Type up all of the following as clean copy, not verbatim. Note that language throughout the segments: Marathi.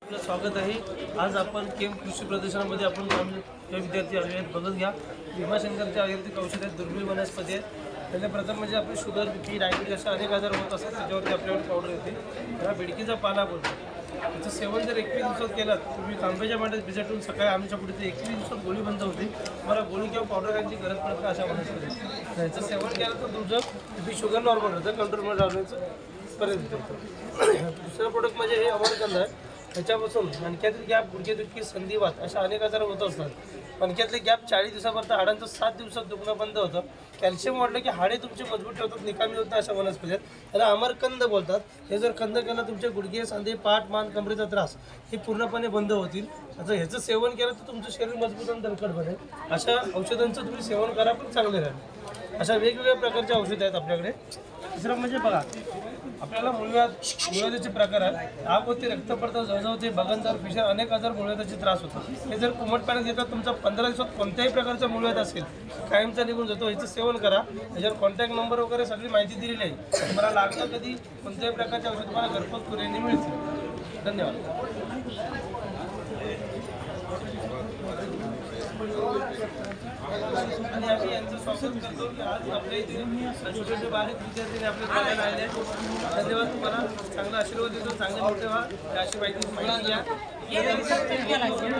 आपलं स्वागत आहे। आज आपण केम कृषी प्रदर्शनामध्ये आपण काही विद्यार्थी आले आहेत। बघत घ्या, भीमाशंकरचे आयुर्वेदिक औषध आहेत, दुर्मिळ वनस्पती आहेत। त्याला प्रथम म्हणजे आपली शुगर, बीपी, डायबिटीज असे अनेक आजार होत असतात, त्याच्यावरती आपल्याकडे पावडर येते। त्याला बेडकीचा पाला बोलतो। त्याचं सेवन जर 21 दिवसात केलं, तुम्ही तांब्याच्या मांड्यात भिजवून सकाळी आमच्या पुढे 21 दिवसात गोळी बंद होते। तुम्हाला गोळी किंवा पावडर खायची गरज पडत नाही अशा वनस्पती। त्याचं सेवन केलं तर तुमचं बीपी, शुगर नॉर्मल होतं, कंट्रोलमध्ये राहण्याचं पर्यंत होतं। दुसरं प्रोडक्ट म्हणजे हे अमरकंद आहे। त्याच्यापासून मणक्यातील गॅप, गुडघेदुखी, संधिवात अशा अनेक आजार होत असतात। मणक्यातले गॅप 40 दिवसापर्यंत, हाडांचं 7 दिवसात दुखणं बंद होतं। कॅल्शियम वाढलं की हाडे तुमचे मजबूत ठेवतात, निकामी होतात अशा वनस्पती आहेत। त्याला अमरकंद बोलतात। हे जर कंद केलं तुमचे गुडघे, सांधे, पाठ, मान, कमरेचा त्रास हे पूर्णपणे बंद होतील। आता ह्याचं सेवन केलं तर तुमचं शरीर मजबूत आणि दणकट बनेल। अशा औषधांचं तुम्ही सेवन करा, पण चांगले राहील। अशा वेगवेगळ्या प्रकारचे औषध आहेत आपल्याकडे। तिसरं म्हणजे बघा, आपल्याला मुळव्याधाचे प्रकार आहेत। आग होते, रक्त पडतं, जळजळते, बगनदार, फिशर अनेक आजार मुळव्याधाचे त्रास होतात। हे जर कोमट पाण्यात घेतात, तुमचा 15 दिवसात कोणत्याही प्रकारचा मुळव्याध असेल कायमचा निघून जातो। ह्याचं सेवन करा। त्याच्यावर कॉन्टॅक्ट नंबर वगैरे सगळी माहिती दिलेली आहे। तुम्हाला लागलं कधी कोणत्याही प्रकारचे औषध तुम्हाला घरपोच कुरिअरने मिळतील। धन्यवाद। आणि आम्ही यांचं स्वागत करतो की आज आपल्या इथे छोटे बारीक विद्यार्थ्यांनी आपल्या बघायला आले आहेत। धन्यवाद। तुम्हाला चांगला आशीर्वाद देतो, चांगले मोठे व्हा, अशी माहिती घ्या,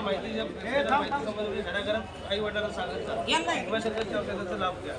माहिती घराघरात आई वडिलांना सांगायचं, भीमाशंकरच्या औषधाचा लाभ घ्या।